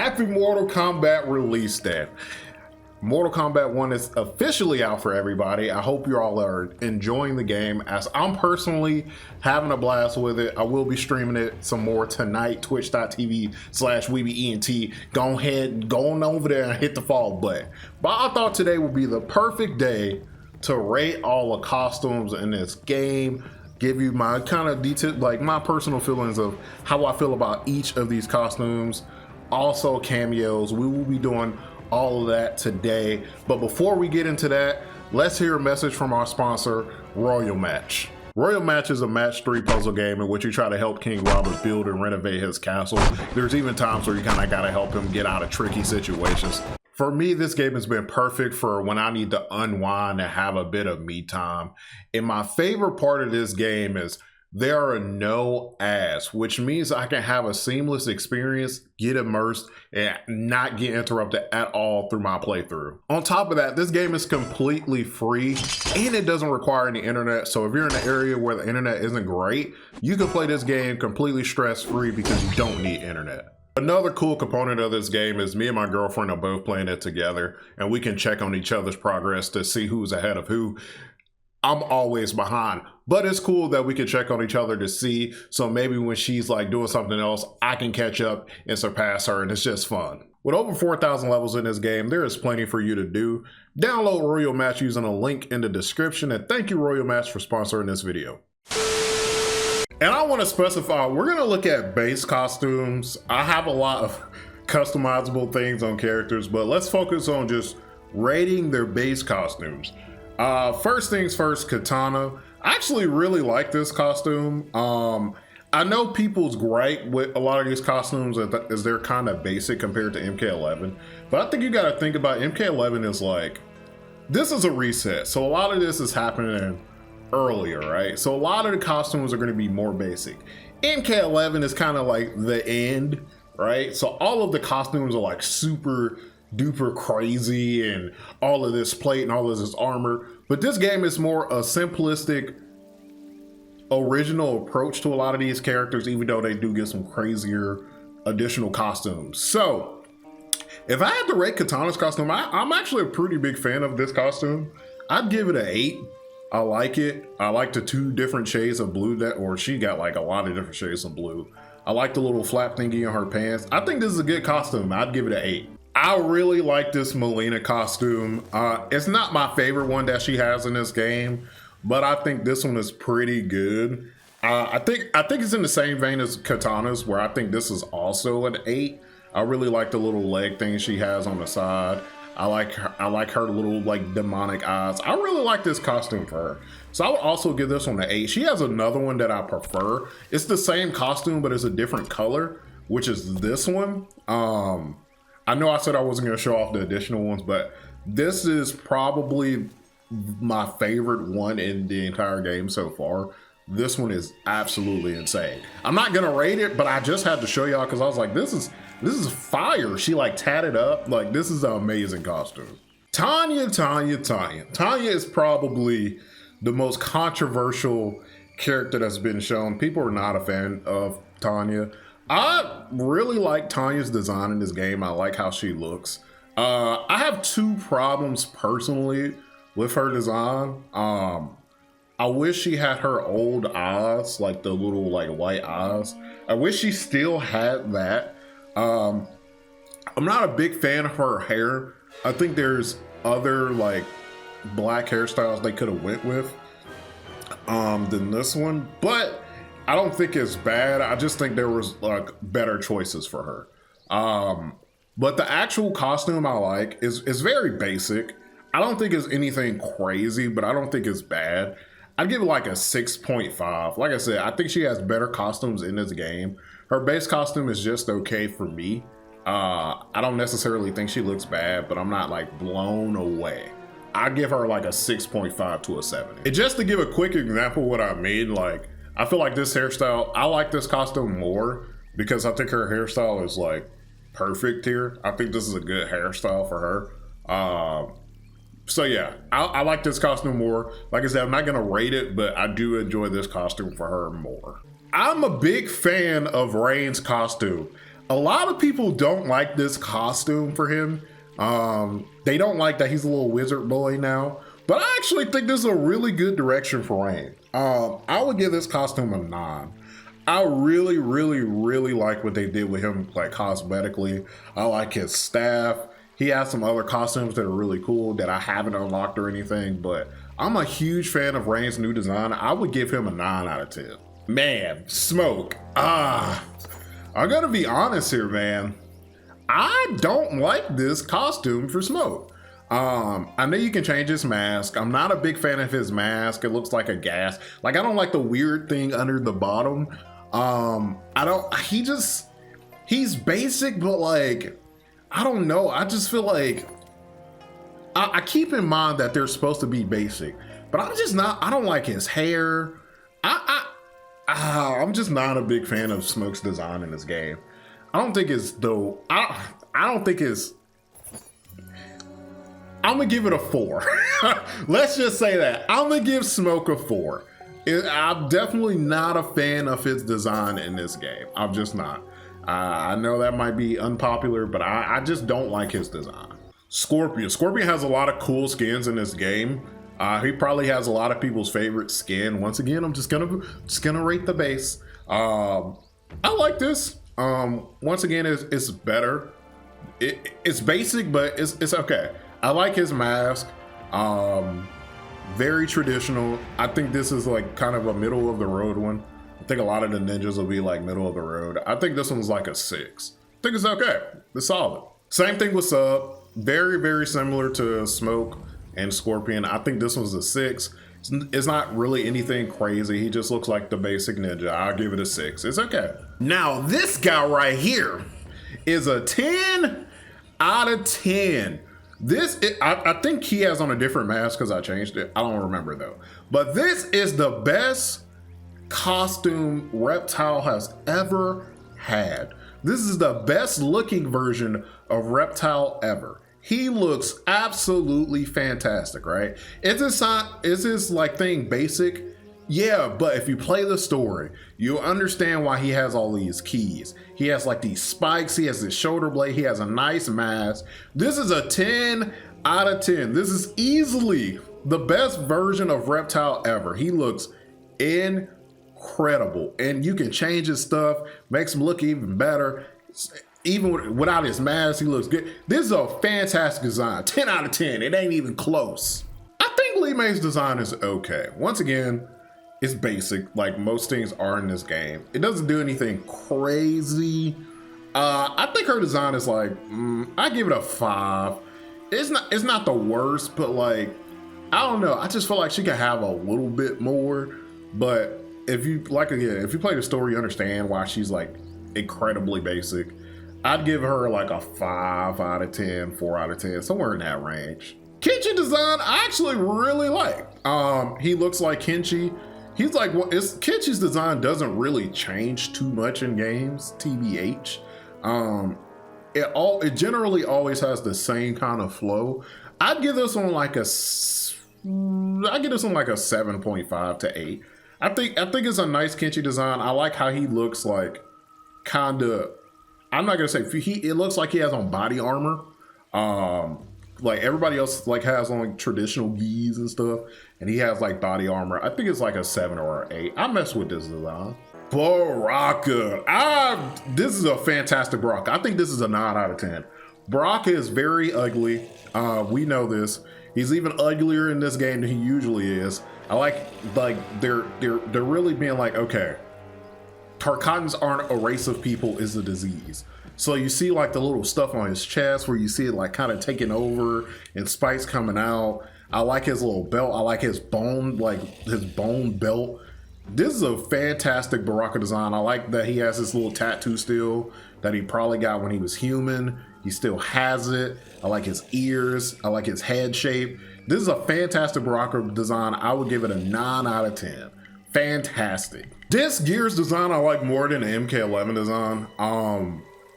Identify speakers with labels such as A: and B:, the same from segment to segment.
A: Happy Mortal Kombat release day. Mortal Kombat 1 is officially out for everybody. I hope you all are enjoying the game, as I'm personally having a blast with it. I will be streaming it some more tonight, twitch.tv/WeebyENT. Go ahead, go on over there and hit the follow button. But I thought today would be the perfect day to rate all the costumes in this game, give you my kind of detail, like my personal feelings of how I feel about each of these costumes. Also cameos. We will be doing all of that today. But before we get into that, let's hear a message from our sponsor, Royal Match. Royal Match is a match 3 puzzle game in which you try to help King Robert build and renovate his castle. There's even times where you kind of got to help him get out of tricky situations. For me, this game has been perfect for when I need to unwind and have a bit of me time. And my favorite part of this game is there are no ads, which means I can have a seamless experience, get immersed, and not get interrupted at all through my playthrough. On top of that, this game is completely free and it doesn't require any internet. So if you're in an area where the internet isn't great, you can play this game completely stress-free because you don't need internet. Another cool component of this game is me and my girlfriend are both playing it together, and we can check on each other's progress to see who's ahead of who. I'm always behind, but it's cool that we can check on each other to see, so maybe when she's like doing something else, I can catch up and surpass her, and it's just fun. With over 4,000 levels in this game, there is plenty for you to do. Download Royal Match using a link in the description, and thank you Royal Match for sponsoring this video. And I want to specify, we're going to look at base costumes. I have a lot of customizable things on characters, but let's focus on just rating their base costumes. First things first, Katana. I actually really like this costume. I know people's gripe with a lot of these costumes is they're kind of basic compared to MK11, but I think you got to think about MK11 is like, this is a reset. So a lot of this is happening earlier, right? So a lot of the costumes are going to be more basic. MK11 is kind of like the end, right? So all of the costumes are like super duper crazy and all of this plate and all of this armor, but this game is more a simplistic original approach to a lot of these characters, even though they do get some crazier additional costumes. So if I had to rate Katana's costume, I'm actually a pretty big fan of this costume. I'd give it an 8. I like it. I like the 2 different shades of blue or she got like a lot of different shades of blue. I like the little flap thingy on her pants. I think this is a good costume. I'd give it an 8. I really like this Melina costume. It's not my favorite one that she has in this game, but I think this one is pretty good. I think it's in the same vein as Katana's, where I think this is also an 8. I really like the little leg thing she has on the side. I like her little like demonic eyes. I really like this costume for her. So I would also give this one an 8. She has another one that I prefer. It's the same costume, but it's a different color, which is this one. I know I said I wasn't going to show off the additional ones, but this is probably my favorite one in the entire game so far. This one is absolutely insane. I'm not going to rate it, but I just had to show y'all because I was like, this is fire. She like tatted up. Like, this is an amazing costume. Tanya is probably the most controversial character that's been shown. People are not a fan of Tanya. I really like Tanya's design in this game. I like how she looks. I have 2 problems personally with her design. I wish she had her old eyes, like the little like white eyes. I wish she still had that. I'm not a big fan of her hair. I think there's other like black hairstyles they could have went with than this one, but I don't think it's bad. I just think there was like better choices for her. But the actual costume I like is very basic. I don't think it's anything crazy, but I don't think it's bad. I'd give it like a 6.5. Like I said, I think she has better costumes in this game. Her base costume is just okay for me. I don't necessarily think she looks bad, but I'm not like blown away. I'd give her like a 6.5 to a 7. And just to give a quick example of what I mean, like, I feel like this hairstyle, I like this costume more because I think her hairstyle is like perfect here. I think this is a good hairstyle for her. So yeah, I like this costume more. Like I said, I'm not gonna rate it, but I do enjoy this costume for her more. I'm a big fan of Rain's costume. A lot of people don't like this costume for him. They don't like that he's a little wizard boy now, but I actually think this is a really good direction for Rain. I would give this costume a 9. I really, really, really like what they did with him, like cosmetically. I like his staff. He has some other costumes that are really cool that I haven't unlocked or anything, but I'm a huge fan of Rain's new design. I would give him a 9 out of 10. Man, Smoke. I'm gonna be honest here, man. I don't like this costume for Smoke. I know you can change his mask. I'm not a big fan of his mask. It looks like a gas. Like, I don't like the weird thing under the bottom. He's basic, but like, I don't know. I just feel like I keep in mind that they're supposed to be basic, but I don't like his hair. I'm just not a big fan of Smoke's design in this game. I don't think it's though. I don't think it's. I'm gonna give it a 4. Let's just say that. I'm gonna give Smoke a 4. I'm definitely not a fan of his design in this game. I'm just not. I know that might be unpopular, but I just don't like his design. Scorpion. Scorpion has a lot of cool skins in this game. He probably has a lot of people's favorite skin. Once again, I'm just gonna rate the base. I like this. Once again, it's better. It's basic, but it's okay. I like his mask. Very traditional. I think this is like kind of a middle of the road one. I think a lot of the ninjas will be like middle of the road. I think this one's like a 6. I think it's okay. It's solid. Same thing with Sub. Very, very similar to Smoke and Scorpion. I think this one's a 6. It's not really anything crazy. He just looks like the basic ninja. I'll give it a 6. It's okay. Now this guy right here is a 10 out of 10. I think he has on a different mask because I changed it. I don't remember though. But this is the best costume Reptile has ever had. This is the best looking version of Reptile ever. He looks absolutely fantastic, right? Is this like thing basic? Yeah, but if you play the story, you'll understand why he has all these keys. He has like these spikes, he has his shoulder blade, he has a nice mask. This is a 10 out of 10. This is easily the best version of Reptile ever. He looks incredible, and you can change his stuff, makes him look even better. Even without his mask, he looks good. This is a fantastic design. 10 out of 10. It ain't even close. I think Lee May's design is okay. Once again, it's basic, like most things are in this game. It doesn't do anything crazy. I think her design is like, I give it a 5. It's not the worst, but like, I don't know. I just feel like she could have a little bit more. But if you if you play the story, you understand why she's like incredibly basic. I'd give her like a 5 out of 10, 4 out of 10, somewhere in that range. Kenshi design, I actually really like. He looks like Kenshi. He's like, Kenshi's design doesn't really change too much in games, TBH. It generally always has the same kind of flow. I'd give this one like a 7.5 to 8. I think it's a nice Kenshi design. I like how he looks like kinda, I'm not gonna say it looks like he has on body armor. Like everybody else like has on like traditional gis and stuff, and he has like body armor. I think it's like a 7 or an 8. I mess with this design. Baraka. This is a fantastic Baraka. I think this is a 9 out of 10. Baraka is very ugly. We know this. He's even uglier in this game than he usually is. I like they're really being like, okay, Tarkatans aren't a race of people, it's a disease. So you see like the little stuff on his chest where you see it like kind of taking over and spikes coming out. I like his little belt. I like his bone, like his bone belt. This is a fantastic Baraka design. I like that he has this little tattoo still that he probably got when he was human. He still has it. I like his ears. I like his head shape. This is a fantastic Baraka design. I would give it a 9 out of 10. Fantastic. This Gears design I like more than the MK11 design.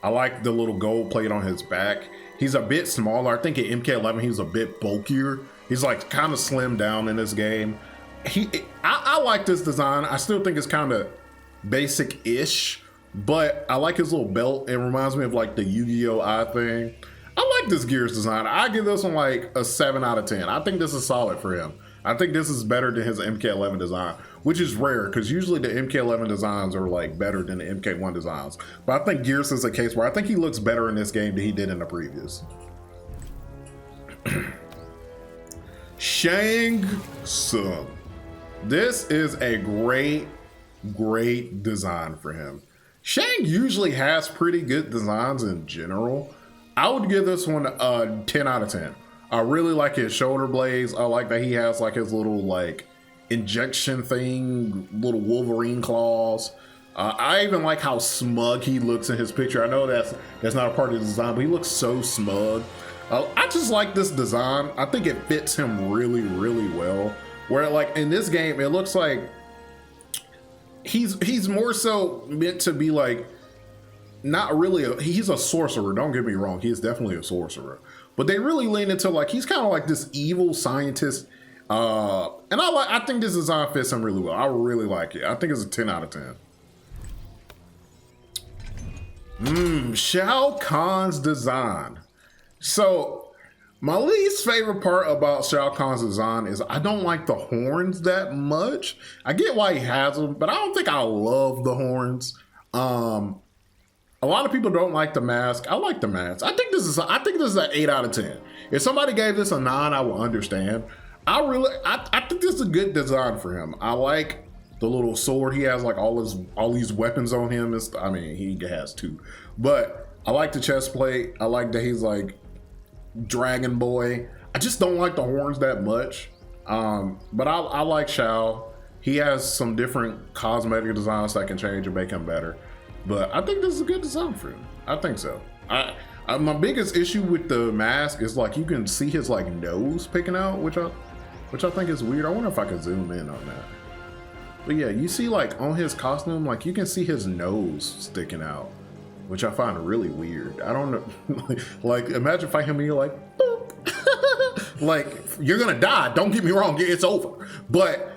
A: I like the little gold plate on his back. He's a bit smaller. I think in MK11 he was a bit bulkier. He's like kind of slimmed down in this game. I like this design. I still think it's kind of basic-ish, but I like his little belt. It reminds me of like the Yu-Gi-Oh! Eye thing. I like this Gears design. I give this one like a 7 out of 10. I think this is solid for him. I think this is better than his MK11 design, which is rare because usually the MK11 designs are like better than the MK1 designs. But I think Gears is a case where I think he looks better in this game than he did in the previous. Shang Tsung. This is a great design for him. Shang usually has pretty good designs in general. I would give this one a 10 out of 10. I really like his shoulder blades. I like that he has like his little like injection thing, little Wolverine claws. I even like how smug he looks in his picture. I know that's not a part of the design, but he looks so smug. I just like this design. I think it fits him really well. Where like in this game, it looks like he's more so meant to be like, not really he's a sorcerer, don't get me wrong, he is definitely a sorcerer, but they really lean into like he's kind of like this evil scientist, and I think this design fits him really well. I really like it. I think it's a 10 out of 10. Shao Kahn's design. So my least favorite part about Shao Kahn's design is I don't like the horns that much. I get why he has them, but I don't think I love the horns. A lot of people don't like the mask. I like the mask. I think this is an 8 out of 10. If somebody gave this a 9, I will understand. I think this is a good design for him. I like the little sword. He has like all these weapons on him. I mean, he has 2, but I like the chest plate. I like that he's like Dragon Boy. I just don't like the horns that much. But I like Shao. He has some different cosmetic designs that can change and make him better. But I think this is a good design for him. I think so. My biggest issue with the mask is like you can see his like nose picking out, which I think is weird. I wonder if I could zoom in on that. But yeah, you see like on his costume, like you can see his nose sticking out, which I find really weird. I don't know. Like imagine fighting him and you're like, boop. Like you're gonna die. Don't get me wrong, it's over. But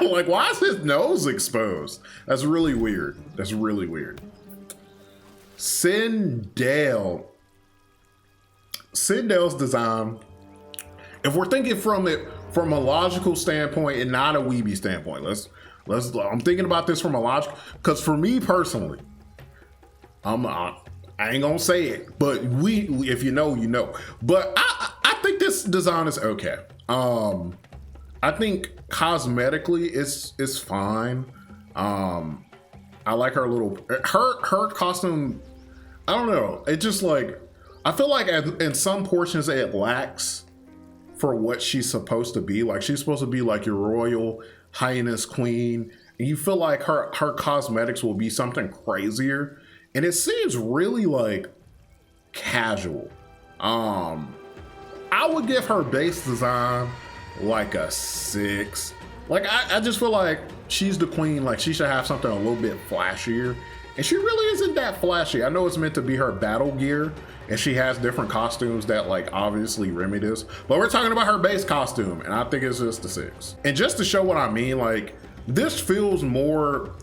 A: like, why is his nose exposed? That's really weird. That's really weird. Sindel's design, if we're thinking from a logical standpoint and not a weeby standpoint, I'm thinking about this from a logical, because for me personally, I ain't gonna say it, but if you know, you know. But I think this design is okay. I think cosmetically it's fine. I like her her costume. I don't know. It just like, I feel like in some portions it lacks for what she's supposed to be. Like she's supposed to be like your royal highness queen. And you feel like her cosmetics will be something crazier. And it seems really like casual. I would give her base design like a 6. Like I just feel like she's the queen, like she should have something a little bit flashier, and she really isn't that flashy. I know it's meant to be her battle gear and she has different costumes that like obviously remedy this, but we're talking about her base costume and I think it's just a 6. And just to show what I mean, like this feels more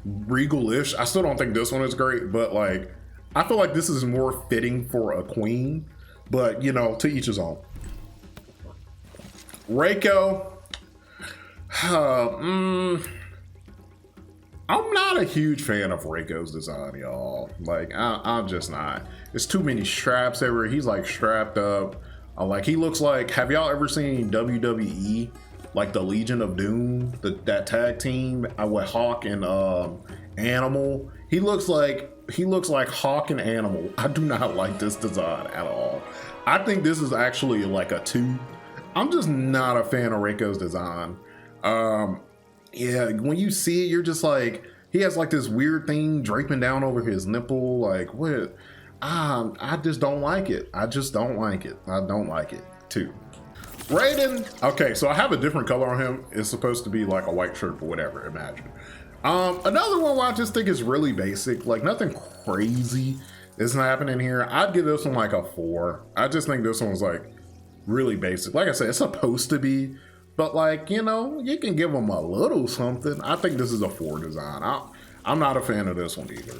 A: regal-ish. I still don't think this one is great, but like I feel like this is more fitting for a queen, but you know, to each his own. Reiko, I'm not a huge fan of Reiko's design, y'all. Like, I'm just not. There's too many straps everywhere. He's like strapped up. Like, he looks like, have y'all ever seen WWE? Like the Legion of Doom, that tag team with Hawk and Animal. He looks like Hawk and Animal. I do not like this design at all. I think this is actually like a 2. I'm just not a fan of Reiko's design. Yeah, when you see it, you're just like, he has like this weird thing draping down over his nipple. Like, what? I just don't like it. I just don't like it. I don't like it too. Raiden. Okay, so I have a different color on him. It's supposed to be like a white shirt or whatever, imagine. Another one where I just think is really basic, like nothing crazy is happening here. I'd give this one like a 4. I just think this one's like really basic. Like I said, it's supposed to be, but like, you know, you can give them a little something. I think this is a 4 design. I I'm not a fan of this one either.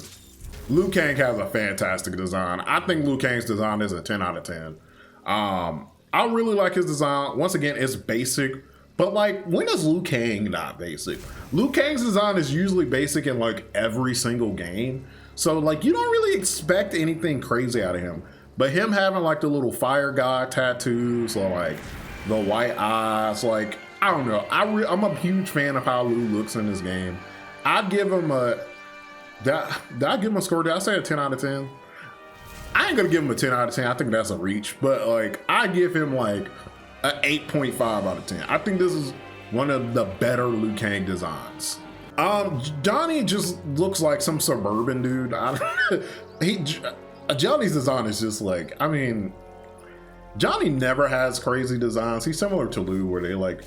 A: Liu Kang has a fantastic design. I think Liu Kang's design is a 10 out of 10. I really like his design. Once again, it's basic, but like, when is Liu Kang not basic? Liu Kang's design is usually basic in like every single game. So like, you don't really expect anything crazy out of him. But him having like the little fire god tattoos or like the white eyes, like, I don't know. I'm a huge fan of how Liu looks in this game. I'd give him a, did I give him a score? Did I say a 10 out of 10? I ain't gonna give him a 10 out of 10. I think that's a reach, but like, I give him like an 8.5 out of 10. I think this is one of the better Liu Kang designs. Johnny just looks like some suburban dude. Johnny's design is just like, I mean, Johnny never has crazy designs. He's similar to Liu, where they like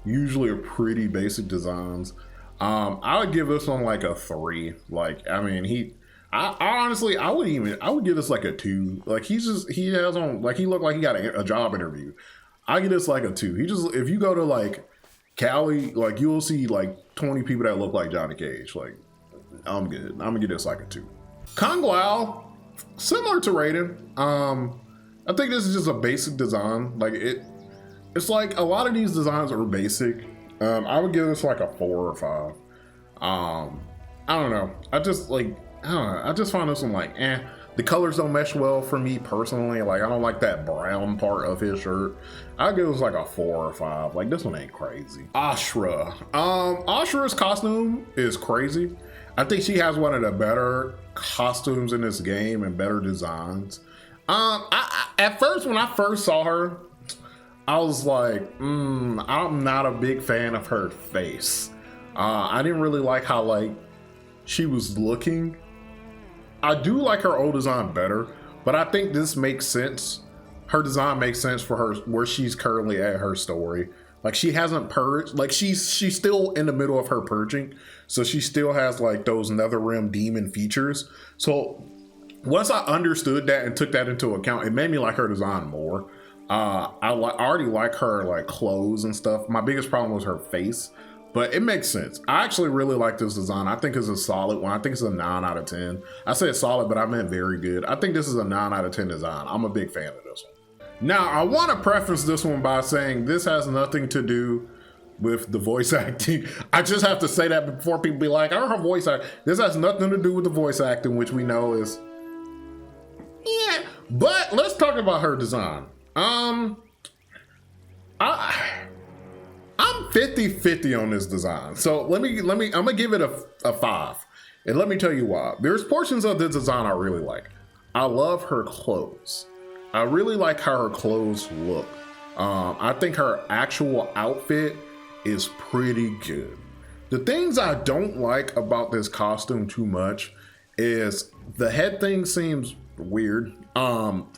A: usually are pretty basic designs. I would give this one like a 3. Like, I mean, I honestly, I would give this like a 2. Like, he has on, like, he looked like he got a job interview. I give this like a 2. If you go to like Cali, like, you'll see like 20 people that look like Johnny Cage. Like, I'm good. I'm gonna give this like a 2. Kung Lao, similar to Raiden. I think this is just a basic design. Like, it's like a lot of these designs are basic. I would give this like a 4 or 5. I don't know. I just find this one like, eh. The colors don't mesh well for me personally. Like, I don't like that brown part of his shirt. I'd give this like a 4 or 5. Like, this one ain't crazy. Ashura. Ashura's costume is crazy. I think she has one of the better costumes in this game and better designs. At first, when I first saw her, I was like, I'm not a big fan of her face. I didn't really like how like she was looking. I do like her old design better, but I think this makes sense. Her design makes sense for her where she's currently at her story. Like, she hasn't purged. Like, she's still in the middle of her purging, so she still has like those NetherRealm demon features. So once I understood that and took that into account, it made me like her design more. I already like her like clothes and stuff. My biggest problem was her face, but it makes sense. I actually really like this design. I think it's a solid one. I think it's a 9 out of 10. I said solid, but I meant very good. I think this is a 9 out of 10 design. I'm a big fan of this one. Now, I want to preface this one by saying this has nothing to do with the voice acting. I just have to say that before people be like, oh, her voice acting. This has nothing to do with the voice acting, which we know is, yeah. But let's talk about her design. I'm 50-50 on this design. So I'm gonna give it a 5. And let me tell you why. There's portions of this design I really like. I love her clothes. I really like how her clothes look. I think her actual outfit is pretty good. The things I don't like about this costume too much is the head thing seems weird.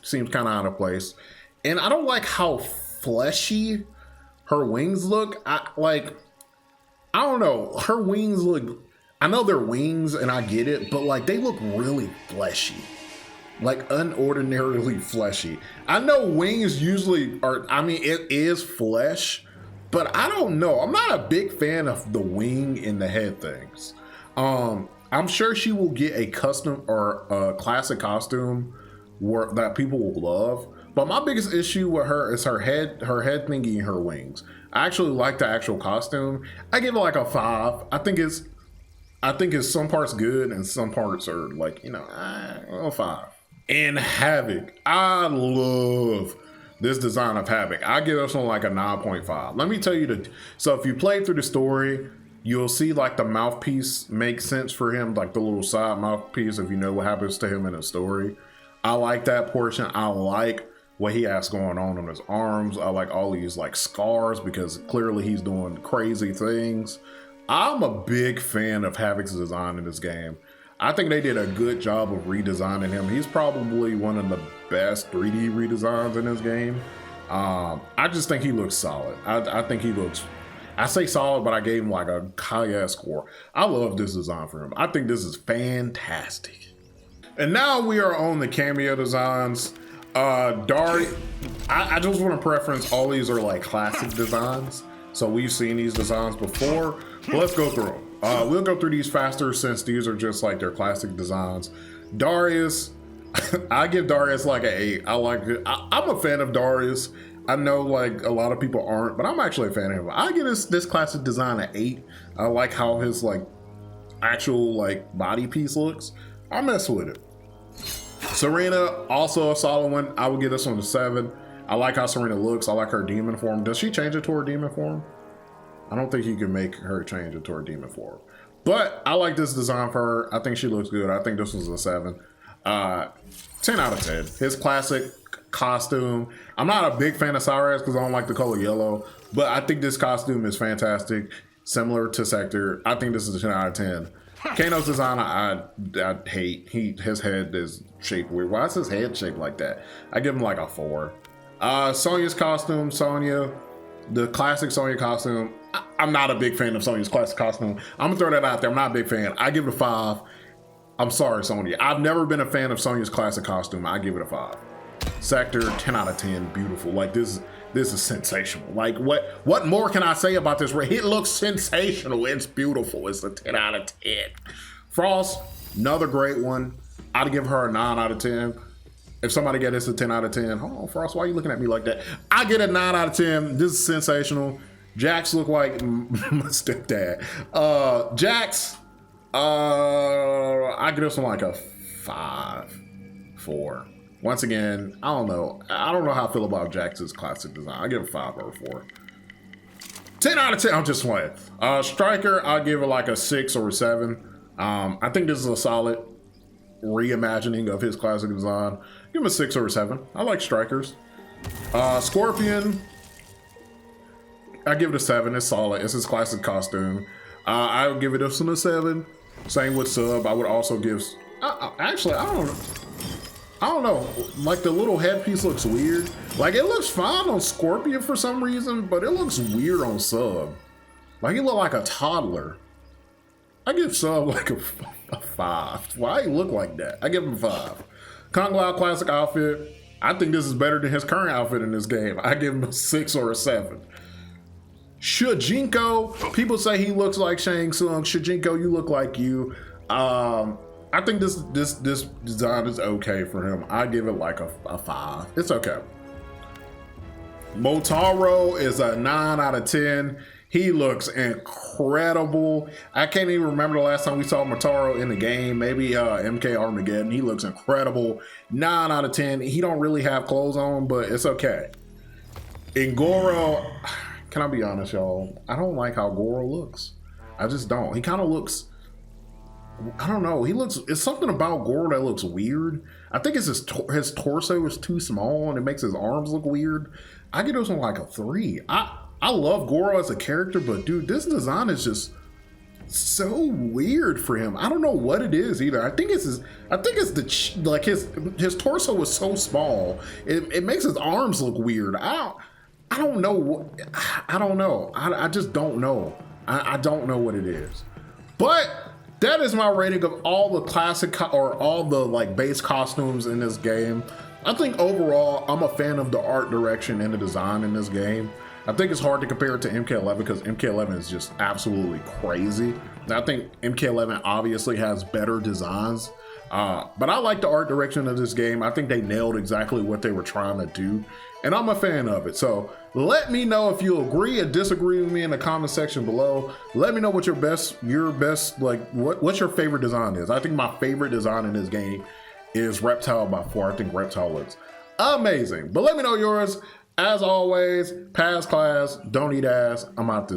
A: Seems kind of out of place. And I don't like how fleshy her wings look. I don't know. Her wings look, I know they're wings and I get it, but like, they look really fleshy. Like, unordinarily fleshy. I know wings usually are, I mean, it is flesh, but I don't know. I'm not a big fan of the wing and the head things. I'm sure she will get a custom or a classic costume that people will love. But my biggest issue with her is her head thingy and her wings. I actually like the actual costume. I give it like a 5. I think it's some parts good and some parts are like, you know, a 5. And Havoc. I love this design of Havoc. I give this one like a 9.5. Let me tell you so if you play through the story, you'll see like the mouthpiece makes sense for him, like the little side mouthpiece, if you know what happens to him in the story. I like that portion. I like what he has going on his arms. I like all these like scars because clearly he's doing crazy things. I'm a big fan of Havoc's design in this game. I think they did a good job of redesigning him. He's probably one of the best 3D redesigns in this game. I just think he looks solid. I think he looks, I say solid, but I gave him like a high-ass score. I love this design for him. I think this is fantastic. And now we are on the cameo designs. Dari, I just want to preference all these are like classic designs. So we've seen these designs before, but let's go through them. We'll go through these faster since these are just like their classic designs. Darius, I give Darius like an 8. I like it. I'm a fan of Darius. I know like a lot of people aren't, but I'm actually a fan of him. I give this classic design an 8. I like how his like actual like body piece looks. I mess with it. Serena, also a solid one. I would give this one a 7. I like how Serena looks. I like her demon form. Does she change it to her demon form? I don't think you can make her change it to her demon form. But I like this design for her. I think she looks good. I think this was a 7. 10 out of 10. His classic costume. I'm not a big fan of Cyrus because I don't like the color yellow, but I think this costume is fantastic. Similar to Sector. I think this is a 10 out of 10. Kano's design, I hate. His head is shaped weird. Why is his head shaped like that? I give him like a 4. Sonya's costume, Sonya, the classic Sonya costume. I'm not a big fan of Sonya's classic costume. I'm gonna throw that out there. I'm not a big fan. I give it a 5. I'm sorry, Sonya. I've never been a fan of Sonya's classic costume. I give it a 5. Sector, 10 out of 10. Beautiful. Like this is sensational. Like what more can I say about this? It looks sensational. It's beautiful. It's a 10 out of 10. Frost, another great one. I'd give her a 9 out of 10. If somebody get this a 10 out of 10, hold on, Frost, why are you looking at me like that? I get a 9 out of 10. This is sensational. Jax look like my stepdad. Jax, I give this one like a 5, 4. Once again, I don't know. I don't know how I feel about Jax's classic design. I give it a 5 or a 4. 10 out of 10, I'm just playing. Striker, I'll give it like a 6 or a 7. I think this is a solid reimagining of his classic design. Give him a 6 or a 7. I like Strikers. Scorpion, I give it a 7. It's solid. It's his classic costume. I would give it a 7. Same with Sub. I would also give... actually, I don't know. Like the little headpiece looks weird. Like it looks fine on Scorpion for some reason, but it looks weird on Sub. Like he look like a toddler. I give Sub like a 5. Why he look like that? I give him a 5. Kung Lao classic outfit. I think this is better than his current outfit in this game. I give him a 6 or a 7. Shujinko, people say he looks like Shang Tsung. Shujinko, you look like you. I think this design is okay for him. I give it like a 5. It's okay. Motaro is a 9 out of 10. He looks incredible. I can't even remember the last time we saw Motaro in the game. Maybe MK Armageddon. He looks incredible. 9 out of 10. He don't really have clothes on, but it's okay. In Goro, can I be honest, y'all? I don't like how Goro looks. I just don't. He kind of looks... I don't know. He looks... It's something about Goro that looks weird. I think it's his torso is too small and it makes his arms look weird. I give this one like a 3. I love Goro as a character, but dude, this design is just so weird for him. I don't know what it is either. I think it's his torso was so small. It makes his arms look weird. I don't know. I don't know. I just don't know. I don't know what it is. But that is my rating of all the classic or all the like base costumes in this game. I think overall, I'm a fan of the art direction and the design in this game. I think it's hard to compare it to MK11 because MK11 is just absolutely crazy. And I think MK11 obviously has better designs, but I like the art direction of this game. I think they nailed exactly what they were trying to do, and I'm a fan of it. So let me know if you agree or disagree with me in the comment section below. Let me know what your best like what your favorite design is. I think my favorite design in this game is Reptile by far. I think Reptile looks amazing, but let me know yours. As always, pass class, don't eat ass. I'm out this.